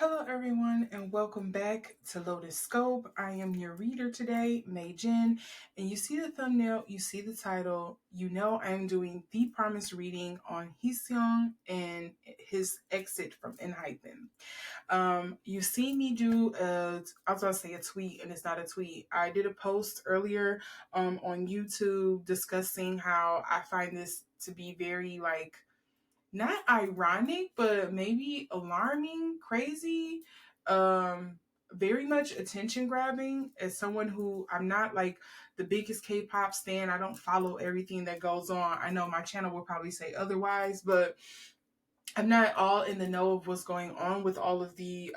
Hello, everyone, and welcome back to Lotus Scope. I am your reader today, Mei Jin, and you see the thumbnail, you see the title, you know I am doing the promised reading on Hee Seong and his exit from Enhypen. You see me do I was going to say a tweet, and it's not a tweet. I did a post earlier on YouTube discussing how I find this to be very not ironic, but maybe alarming, crazy, um, very much attention grabbing. As someone who I'm not like the biggest K-pop stan, I don't follow everything that goes on. I know my channel will probably say otherwise, but I'm not all in the know of what's going on with all of the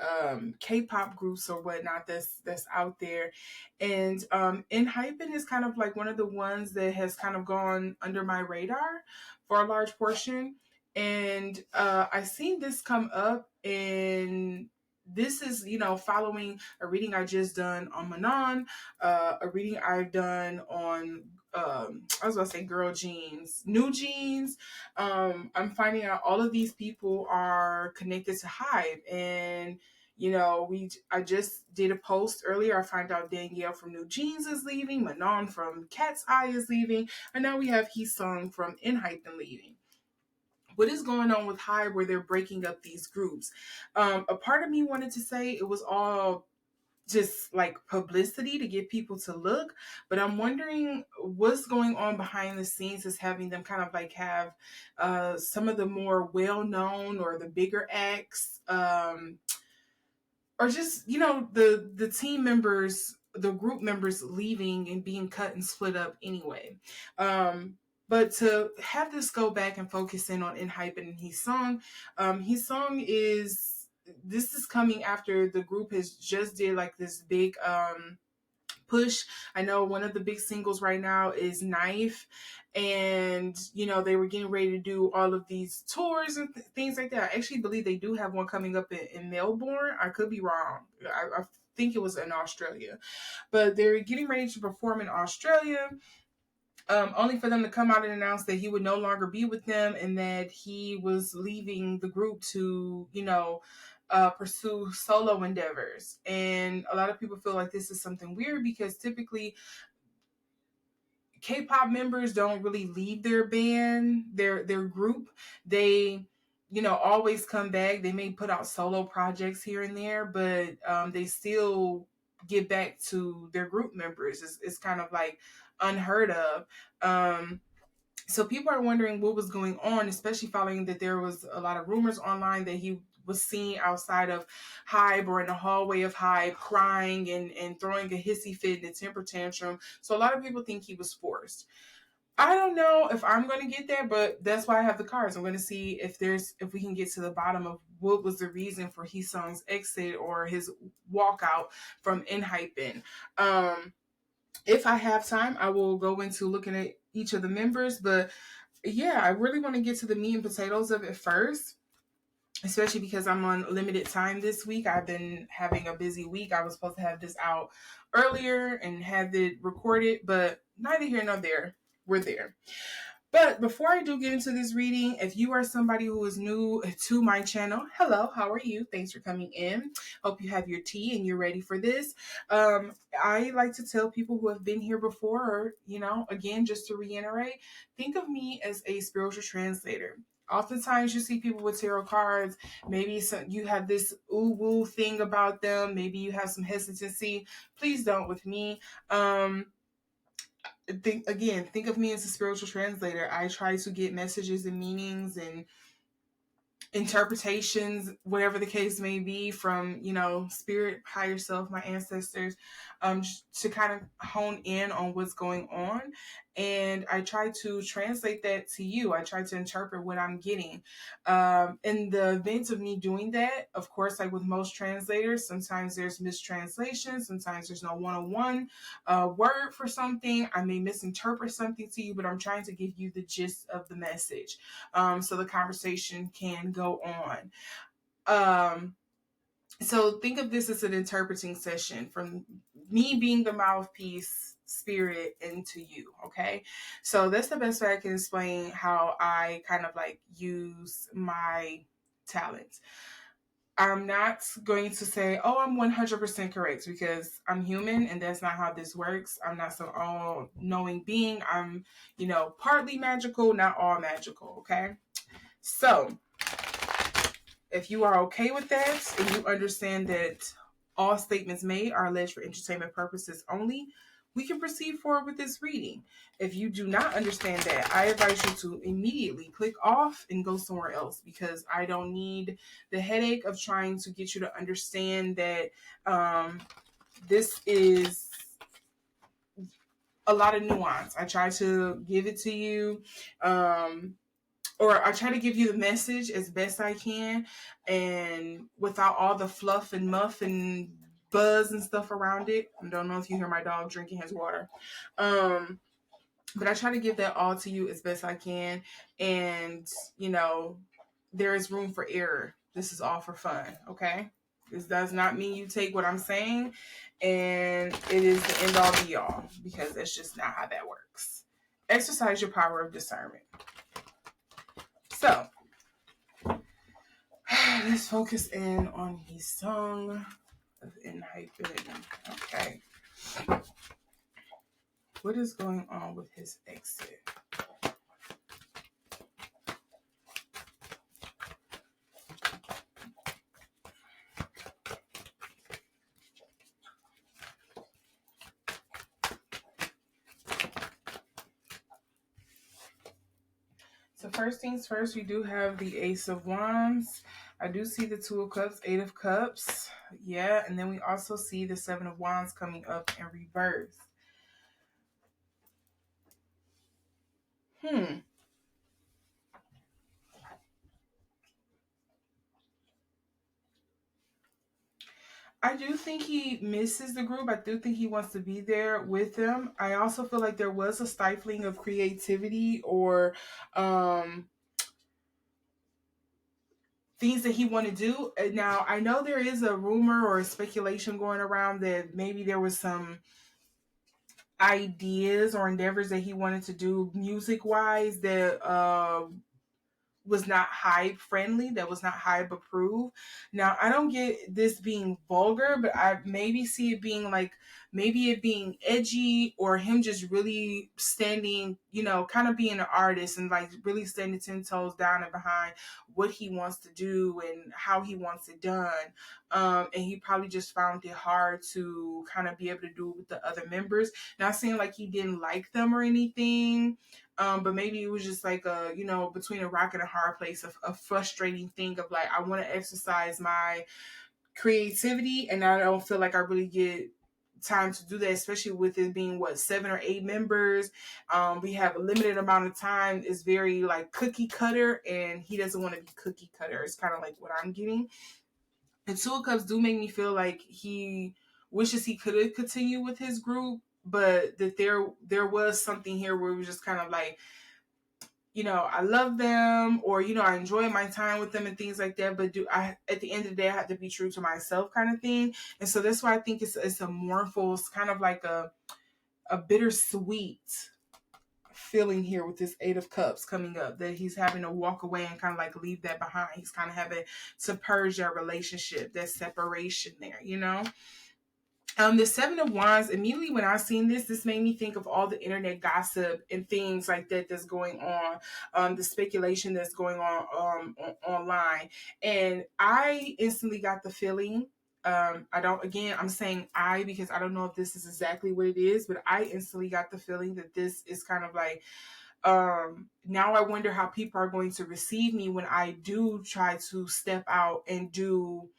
K-pop groups or whatnot that's out there. And Enhypen is kind of like one of the ones that has kind of gone under my radar for a large portion. And I seen this come up, and this is, following a reading I just done on Manon, a reading I've done on, I was going to say Girl Jeans, New Jeans. I'm finding out all of these people are connected to Hybe, and I just did a post earlier. I found out Danielle from New Jeans is leaving, Manon from Cat's Eye is leaving, and now we have Hee Seong from Enhypen leaving. What is going on with Hybe where they're breaking up these groups? A part of me wanted to say it was all just like publicity to get people to look, but I'm wondering what's going on behind the scenes is having them kind of like have some of the more well-known or the bigger acts, or just the team members, the group members leaving and being cut and split up anyway. But to have this go back and focus in on Enhypen and Hee Seong, Hee Seong is this is coming after the group has just did like this big push. I know one of the big singles right now is Knife, and they were getting ready to do all of these tours and things like that. I actually believe they do have one coming up in Melbourne. I could be wrong. I think it was in Australia, but they're getting ready to perform in Australia. Only for them to come out and announce that he would no longer be with them and that he was leaving the group to, pursue solo endeavors. And a lot of people feel like this is something weird because typically K-pop members don't really leave their band, their group. They, always come back. They may put out solo projects here and there, but they still get back to their group members. It's kind of like unheard of. So people are wondering what was going on, especially following that there was a lot of rumors online that he was seen outside of Hybe or in the hallway of Hybe crying and throwing a hissy fit and a temper tantrum. So a lot of people think he was forced. I don't know if I'm going to get there, but that's why I have the cards. I'm going to see if we can get to the bottom of what was the reason for Hee Seong's exit or his walkout from Enhypen. If I have time, I will go into looking at each of the members. But yeah, I really want to get to the meat and potatoes of it first, especially because I'm on limited time this week. I've been having a busy week. I was supposed to have this out earlier and have it recorded, but neither here nor there. We're there. But before I do get into this reading, if you are somebody who is new to my channel, hello, how are you? Thanks for coming in. Hope you have your tea and you're ready for this. I like to tell people who have been here before, or, again, just to reiterate, think of me as a spiritual translator. Oftentimes you see people with tarot cards, maybe you have this ooh-woo thing about them, maybe you have some hesitancy. Please don't with me. Think of me as a spiritual translator. I try to get messages and meanings and interpretations, whatever the case may be, from spirit, higher self, my ancestors, to kind of hone in on what's going on, and I try to translate that to you. I try to interpret what I'm getting. In the event of me doing that, of course, like with most translators, sometimes there's mistranslations, sometimes there's no one-on-one word for something. I may misinterpret something to you, but I'm trying to give you the gist of the message, so the conversation can go on. So think of this as an interpreting session from me being the mouthpiece, spirit, into you. Okay. So that's the best way I can explain how I kind of like use my talents. I'm not going to say, oh, I'm 100% correct, because I'm human and that's not how this works. I'm not some all knowing being. I'm, partly magical, not all magical. Okay. So if you are okay with that and you understand that all statements made are alleged for entertainment purposes only, we can proceed forward with this reading. If you do not understand that, I advise you to immediately click off and go somewhere else, because I don't need the headache of trying to get you to understand that this is a lot of nuance. I try to give it to you. Or I try to give you the message as best I can, and without all the fluff and muff and buzz and stuff around it. I don't know if you hear my dog drinking his water. But I try to give that all to you as best I can. And, there is room for error. This is all for fun, okay? This does not mean you take what I'm saying and it is the end all be all, because that's just not how that works. Exercise your power of discernment. So, let's focus in on Hee Seong of Enhypen. Okay. What is going on with his exit? So first things first, we do have the Ace of Wands. I do see the Two of Cups, Eight of Cups. Yeah, and then we also see the Seven of Wands coming up in reverse. I do think he misses the group. I do think he wants to be there with them. I also feel like there was a stifling of creativity or things that he wanted to do. Now, I know there is a rumor or a speculation going around that maybe there was some ideas or endeavors that he wanted to do music wise that was not Hybe friendly, that was not Hybe approved. Now, I don't get this being vulgar, but I maybe see it being like, maybe it being edgy, or him just really standing, kind of being an artist and like really standing 10 toes down and behind what he wants to do and how he wants it done. And he probably just found it hard to kind of be able to do it with the other members. Not saying like he didn't like them or anything, but maybe it was just like a, between a rock and a hard place, a frustrating thing of like, I want to exercise my creativity and I don't feel like I really get time to do that, especially with it being 7 or 8 members. We have a limited amount of time. It's very like cookie cutter, and he doesn't want to be cookie cutter. It's kind of like what I'm getting. And Two of Cups do make me feel like he wishes he could continue with his group, but that there was something here where it was just kind of like, I love them, or, I enjoy my time with them and things like that. But at the end of the day, I have to be true to myself kind of thing. And so that's why I think it's a mournful, it's kind of like a bittersweet feeling here with this Eight of Cups coming up, that he's having to walk away and kind of like leave that behind. He's kind of having to purge that relationship, that separation there, The Seven of Wands, immediately when I seen this made me think of all the internet gossip and things like that that's going on, the speculation that's going on online. And I instantly got the feeling, I'm saying I, because I don't know if this is exactly what it is, but I instantly got the feeling that this is kind of like, now I wonder how people are going to receive me when I do try to step out and do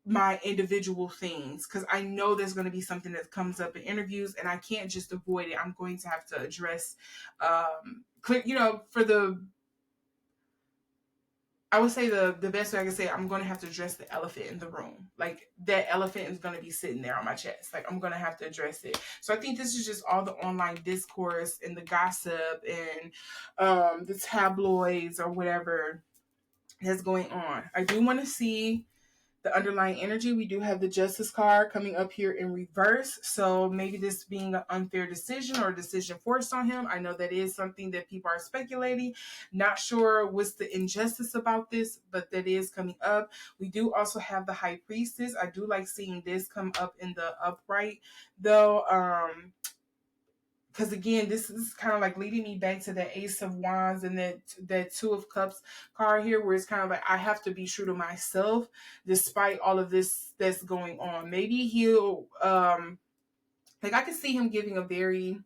my individual things, because I know there's going to be something that comes up in interviews and I can't just avoid it. I'm going to have to address, I would say the best way I can say it, I'm going to have to address the elephant in the room. Like, that elephant is going to be sitting there on my chest. Like, I'm going to have to address it. So I think this is just all the online discourse and the gossip and the tabloids or whatever that's going on. I do want to see the underlying energy, we do have the Justice card coming up here in reverse. So maybe this being an unfair decision or a decision forced on him. I know that is something that people are speculating. Not sure what's the injustice about this, but that is coming up. We do also have the High Priestess. I do like seeing this come up in the upright, though. Because again, this is kind of like leading me back to the Ace of Wands and that Two of Cups card here, where it's kind of like I have to be true to myself despite all of this that's going on. Maybe he'll like I could see him giving a very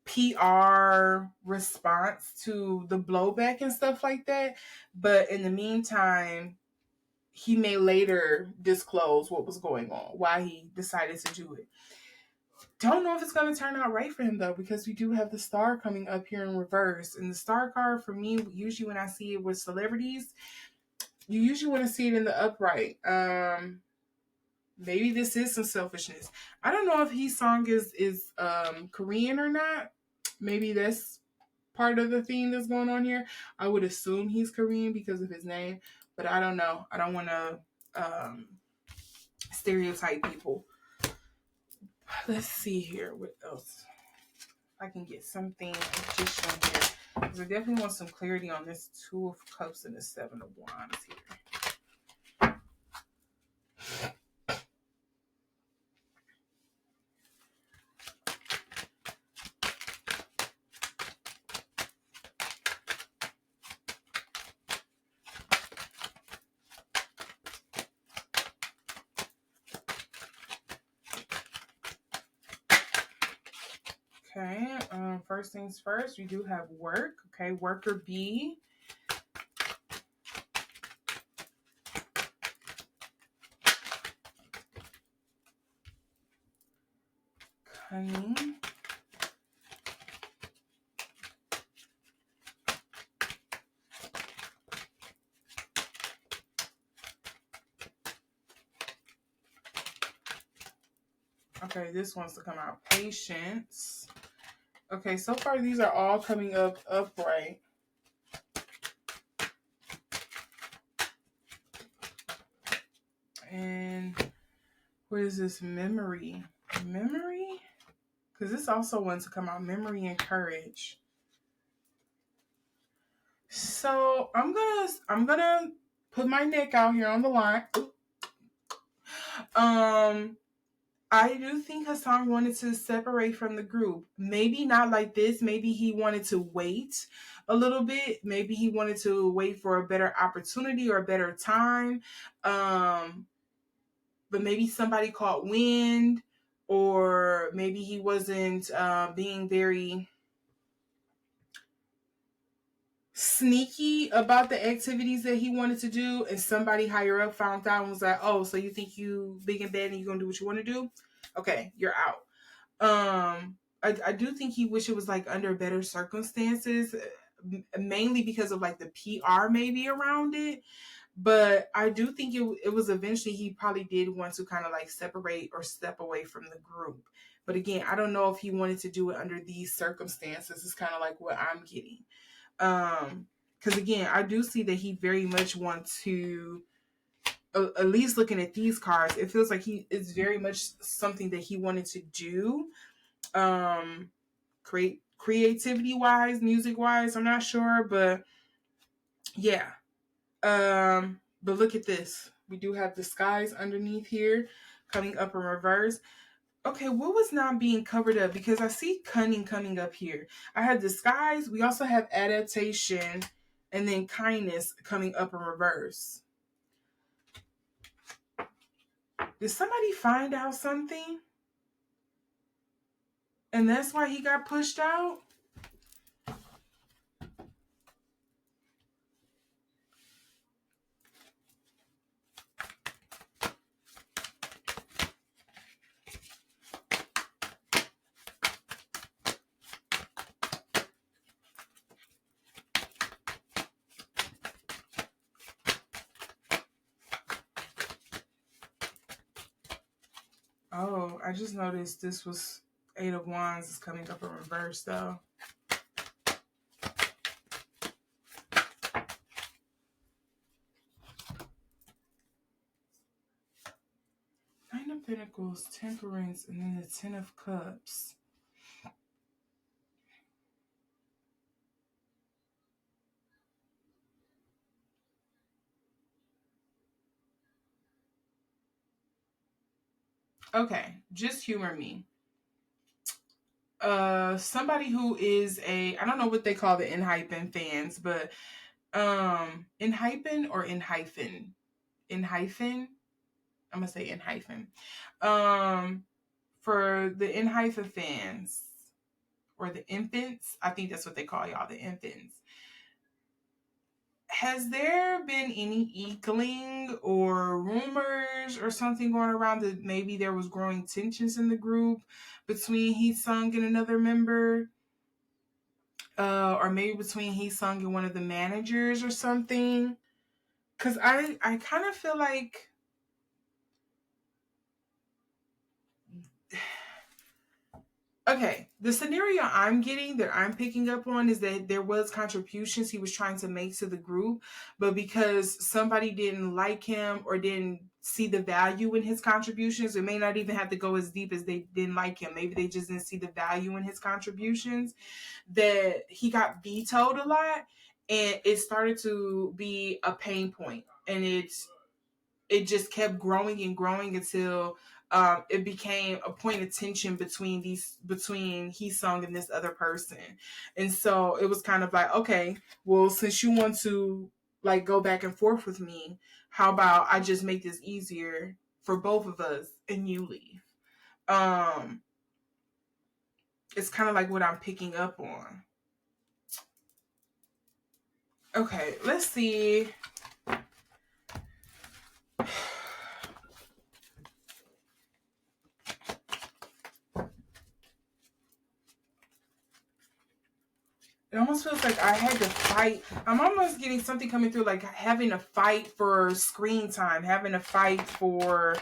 PR response to the blowback and stuff like that, but in the meantime, he may later disclose what was going on, why he decided to do it. Don't know if it's going to turn out right for him, though, because we do have the Star coming up here in reverse. And the Star card, for me, usually when I see it with celebrities, you usually want to see it in the upright. Maybe this is some selfishness. I don't know if Hee Seong is Korean or not. Maybe that's part of the theme that's going on here. I would assume he's Korean because of his name, but I don't know. I don't want to stereotype people. Let's see here. What else? I can get something additional here. Because I definitely want some clarity on this Two of Cups and the Seven of Wands here. Okay, first things first, we do have work. Okay, worker B. Cunning. Okay, this wants to come out. Patience. Okay, so far these are all coming up upright. And what is this? Memory. Memory? Because this also wants to come out. Memory and courage. So I'm gonna put my neck out here on the line. I do think Hee Seong wanted to separate from the group. Maybe not like this. Maybe he wanted to wait a little bit. Maybe he wanted to wait for a better opportunity or a better time. But maybe somebody caught wind, or maybe he wasn't being very sneaky about the activities that he wanted to do, and somebody higher up found out and was like, oh, so you think you big and bad and you're gonna do what you want to do? Okay, you're out. I do think he wish it was like under better circumstances, mainly because of like the PR maybe around it. But I do think it was eventually he probably did want to kind of like separate or step away from the group. But again, I don't know if he wanted to do it under these circumstances. It's kind of like what I'm getting. Because again, I do see that he very much wants to, at least looking at these cards, it feels like it's very much something that he wanted to do, creativity wise, music wise. I'm not sure, but yeah. But look at this. We do have the skies underneath here coming up in reverse. Okay, what was not being covered up? Because I see cunning coming up here. I had disguise. We also have adaptation and then kindness coming up in reverse. Did somebody find out something? And that's why he got pushed out? Oh, I just noticed this was Eight of Wands is coming up in reverse, though. of Pentacles, Temperance, and then the Ten of Cups. Okay, just humor me. Somebody who is I don't know what they call the Enhypen fans, but Enhypen or Enhypen? Enhypen? I'm gonna say Enhypen. For the Enhypen fans or the infants, I think that's what they call y'all, the infants. Has there been any inkling or rumors or something going around that maybe there was growing tensions in the group between Hee Seong and another member? Or maybe between Hee Seong and one of the managers or something? Because I kind of feel like okay, the scenario I'm getting that I'm picking up on is that there was contributions he was trying to make to the group, but because somebody didn't like him or didn't see the value in his contributions, it may not even have to go as deep as they didn't like him. Maybe they just didn't see the value in his contributions, that he got vetoed a lot, and it started to be a pain point, and it just kept growing and growing until it became a point of tension between Hee Seong and this other person. And so it was kind of like, okay, well, since you want to like go back and forth with me, how about I just make this easier for both of us and you leave? It's kind of like what I'm picking up on. Okay, let's see. It almost feels like I had to fight. I'm almost getting something coming through, like having to fight for screen time, having to fight for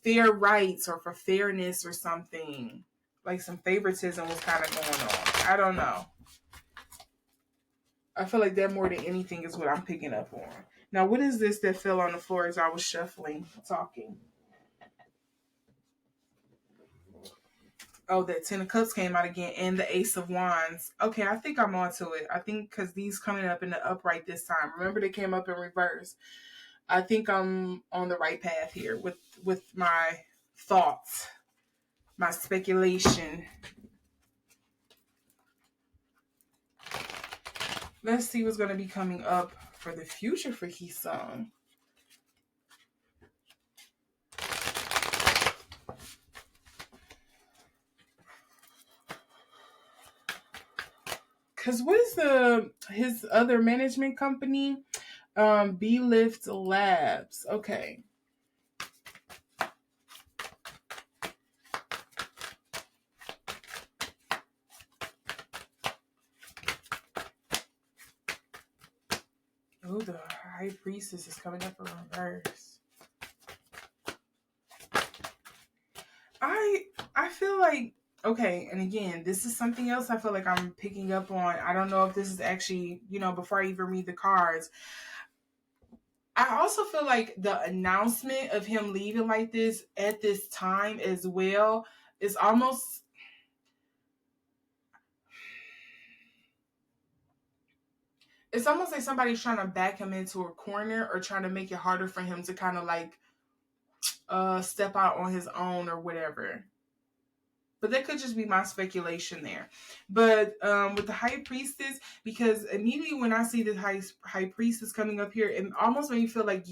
fair rights or for fairness or something. Like some favoritism was kind of going on. I don't know. I feel like that more than anything is what I'm picking up on. Now, what is this that fell on the floor as I was shuffling, talking? Oh, that Ten of Cups came out again, and the Ace of Wands. Okay, I think I'm onto it. I think because these coming up in the upright this time. Remember, they came up in reverse. I think I'm on the right path here with my thoughts, my speculation. Let's see what's going to be coming up for the future for Hee Seong. Because what is his other management company? B Lift Labs. Okay. Oh, the High Priestess is coming up in reverse. I feel like, okay, and again, this is something else I feel like I'm picking up on. I don't know if this is actually, before I even read the cards. I also feel like the announcement of him leaving like this at this time as well is almost, it's almost like somebody's trying to back him into a corner or trying to make it harder for him to kind of like step out on his own or whatever. But that could just be my speculation there. But with the High Priestess, because immediately when I see the High Priestess coming up here, it almost made me feel like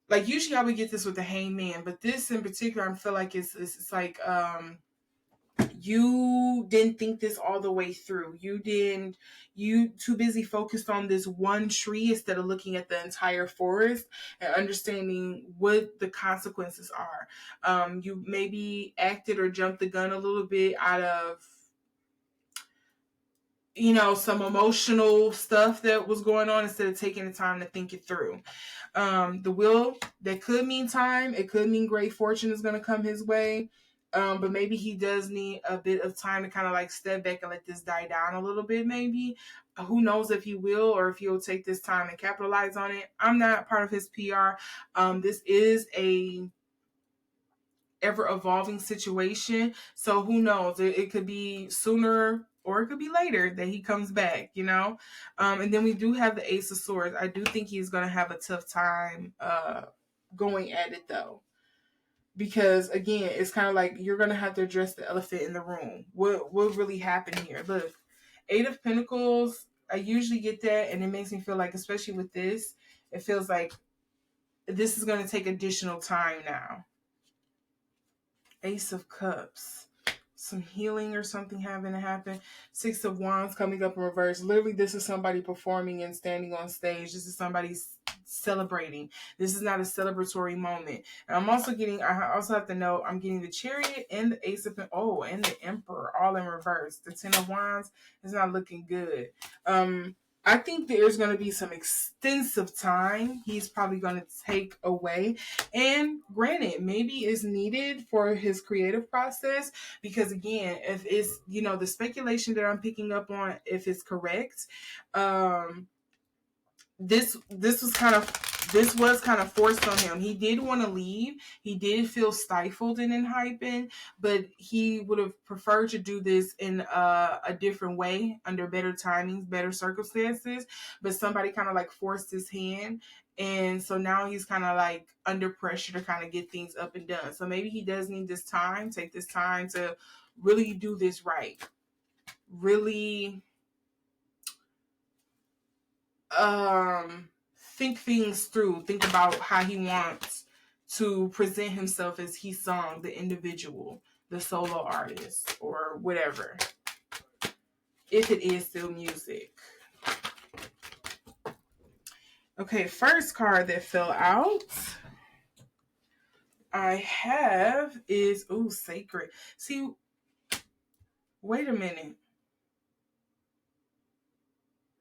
like usually I would get this with the Hangman, but this in particular I feel like it's like you didn't think this all the way through. You too busy focused on this one tree instead of looking at the entire forest and understanding what the consequences are. You maybe acted or jumped the gun a little bit out of some emotional stuff that was going on instead of taking the time to think it through. The wheel, that could mean time. It could mean great fortune is going to come his way. But maybe he does need a bit of time to kind of like step back and let this die down a little bit, maybe. Who knows if he will or if he'll take this time and capitalize on it. I'm not part of his PR. This is a ever evolving situation. So who knows? It could be sooner or it could be later that he comes back, you know? And then we do have the Ace of Swords. I do think he's going to have a tough time going at it, though. Because, again, it's kind of like you're going to have to address the elephant in the room. What really happened here? Look, Eight of Pentacles, I usually get that, and it makes me feel like, especially with this, it feels like this is going to take additional time now. Ace of Cups. Some healing or something having to happen. Six of Wands coming up in reverse. Literally, this is somebody performing and standing on stage. This is somebody celebrating. This is not a celebratory moment. And I'm also getting, I also have to know, I'm getting the Chariot and the Ace of, and the Emperor all in reverse. The Ten of Wands is not looking good. I think there's going to be some extensive time he's probably going to take away. And granted, maybe it's needed for his creative process because, again, if it's, the speculation that I'm picking up on, if it's correct, this was kind of forced on him. He did want to leave. He did feel stifled in Enhypen, but he would have preferred to do this in a different way, under better timings, better circumstances. But somebody kind of like forced his hand. And so now he's kind of like under pressure to kind of get things up and done. So maybe he does need this time, take this time to really do this right. Really think things through. Think about how he wants to present himself as Hee Seong, the individual, the solo artist, or whatever. If it is still music. Okay, first card that fell out I have is, Sacred. See, wait a minute.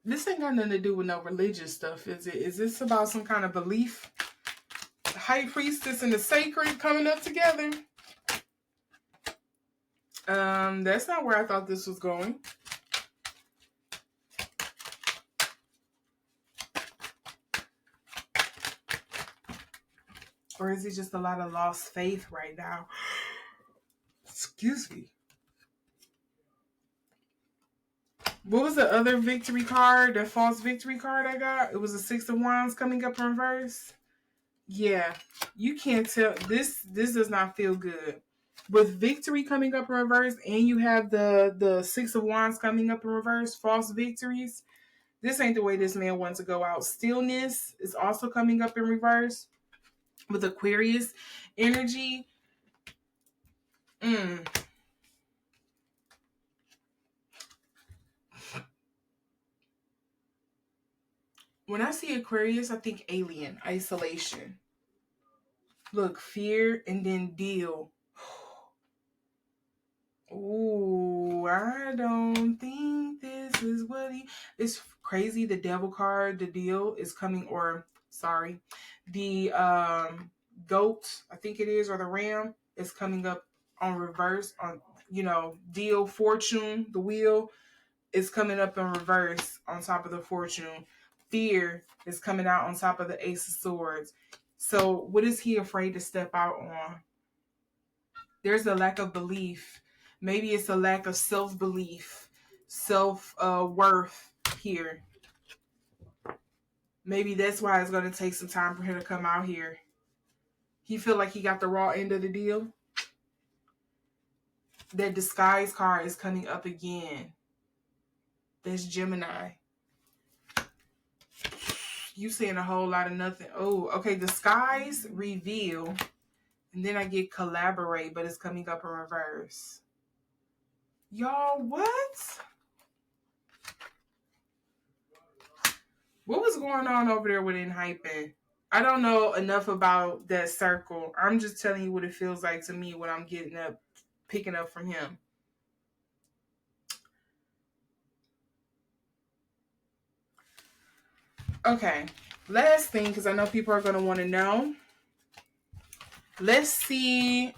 This ain't got nothing to do with no religious stuff, is it? Is this about some kind of belief? The High Priestess and the Sacred coming up together? That's not where I thought this was going. Or is it just a lot of lost faith right now? Excuse me. What was the other victory card, the false victory card I got? It was a Six of Wands coming up in reverse. Yeah, you can't tell. This does not feel good. With victory coming up in reverse, and you have the Six of Wands coming up in reverse, false victories. This ain't the way this man wants to go out. Stillness is also coming up in reverse with Aquarius energy. When I see Aquarius, I think alien, isolation. Look, fear and then deal. Ooh, I don't think this is what it's crazy. The devil card, the deal is coming, the goat, I think it is, or the ram is coming up on reverse on, deal, fortune, the wheel is coming up in reverse on top of the fortune. Fear is coming out on top of the Ace of Swords. So what is he afraid to step out on? There's a lack of belief. Maybe it's a lack of self-belief, self-worth here. Maybe that's why it's going to take some time for him to come out here. He feel like he got the raw end of the deal. That disguise card is coming up again. That's Gemini. You saying a whole lot of nothing. Oh, okay. Disguise, reveal. And then I get collaborate, but it's coming up in reverse. Y'all, what? What was going on over there with Enhypen? I don't know enough about that circle. I'm just telling you what it feels like to me when I'm picking up from him. Okay, last thing, because I know people are going to want to know. Let's see.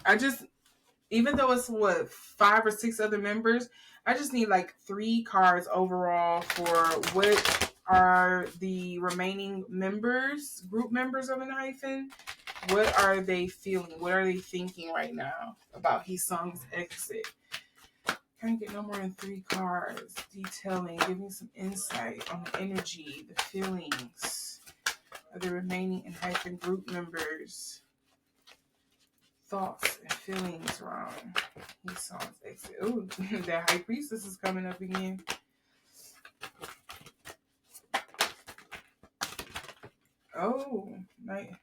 Even though it's 5 or 6 other members, I just need like 3 cards overall for what are the remaining members, group members of Enhypen. What are they feeling? What are they thinking right now about Hee Seong's exit? Can't get no more than 3 cards. Detailing, giving some insight on the energy, the feelings of the remaining Enhypen group members. Thoughts and feelings around Hee Seong's exit. Ooh, that High Priestess is coming up again. Oh, nice.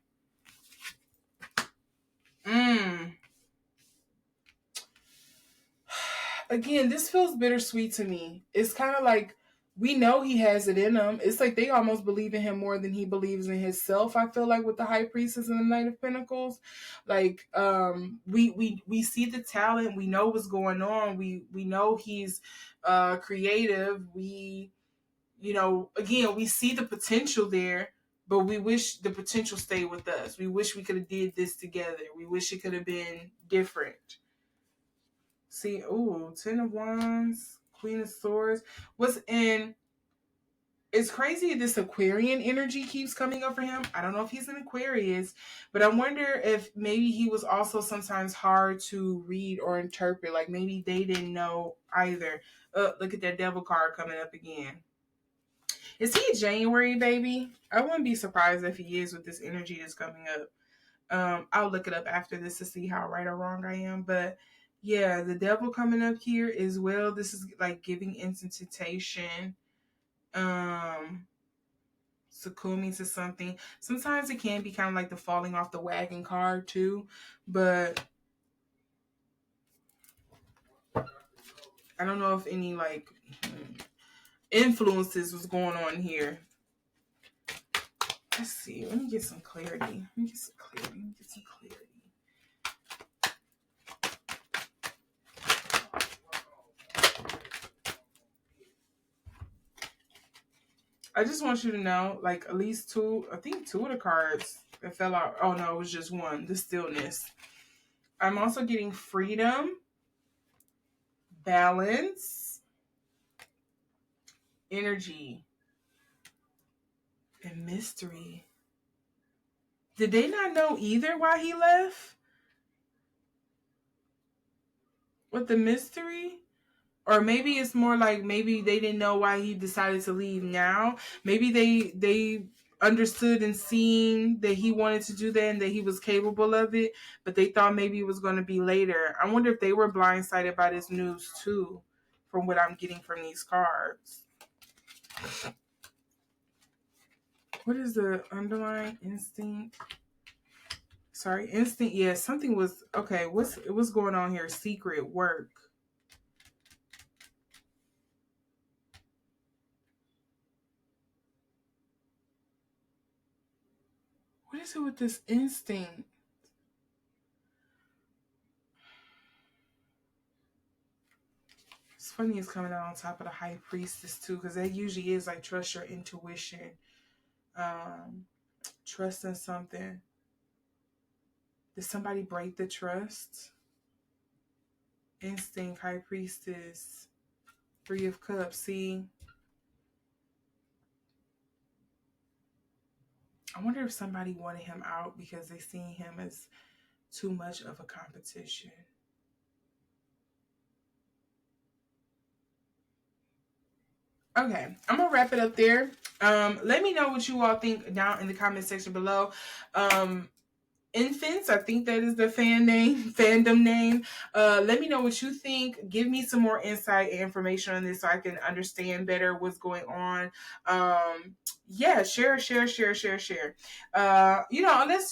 Again, this feels bittersweet to me. It's kind of like we know he has it in him. It's like they almost believe in him more than he believes in himself. I feel like with the High Priestess and the Knight of Pentacles, like we see the talent. We know what's going on. We know he's creative. We again we see the potential there. But we wish the potential stayed with us. We wish we could have did this together. We wish it could have been different. See, ooh, 10 of Wands, Queen of Swords. It's crazy this Aquarian energy keeps coming up for him. I don't know if he's an Aquarius, but I wonder if maybe he was also sometimes hard to read or interpret. Like maybe they didn't know either. Look at that Devil card coming up again. Is he a January baby? I wouldn't be surprised if he is with this energy that's coming up. I'll look it up after this to see how right or wrong I am. But yeah, the Devil coming up here as well. This is like giving intentation, succumbing to something. Sometimes it can be kind of like the falling off the wagon card too. But I don't know if any like influences was going on here. Let's see. Let me get some clarity. I just want you to know, like, at least 2, I think 2 of the cards that fell out. Oh, no, it was just 1. The stillness. I'm also getting freedom, balance, energy, and mystery. Did they not know either why he left? With the mystery? Or maybe it's more like maybe they didn't know why he decided to leave now. Maybe they understood and seen that he wanted to do that and that he was capable of it, but they thought maybe it was going to be later. I wonder if they were blindsided by this news too, from what I'm getting from these cards. What is the underlying instinct? Sorry, instinct. Yeah, something was okay. What's going on here? Secret work. What is it with this instinct? It's funny it's coming out on top of the High Priestess too, because that usually is like trust your intuition, trust in something. Did somebody break the trust? Instinct, High Priestess, 3 of Cups. See, I wonder if somebody wanted him out because they seen him as too much of a competition. Okay, I'm gonna wrap it up there. Let me know what you all think down in the comment section below. Infants, I think that is the fandom name. Let me know what you think. Give me some more insight and information on this so I can understand better what's going on. Yeah, share. Let's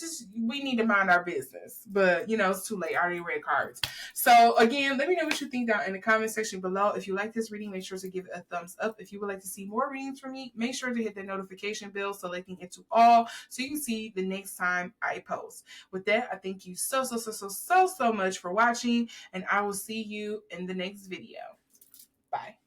just, we need to mind our business. But, it's too late. I already read cards. So, again, let me know what you think down in the comment section below. If you like this reading, make sure to give it a thumbs up. If you would like to see more readings from me, make sure to hit the notification bell selecting it to all so you can see the next time I post. With that, I thank you so much for watching, and I will see you in the next video. Bye.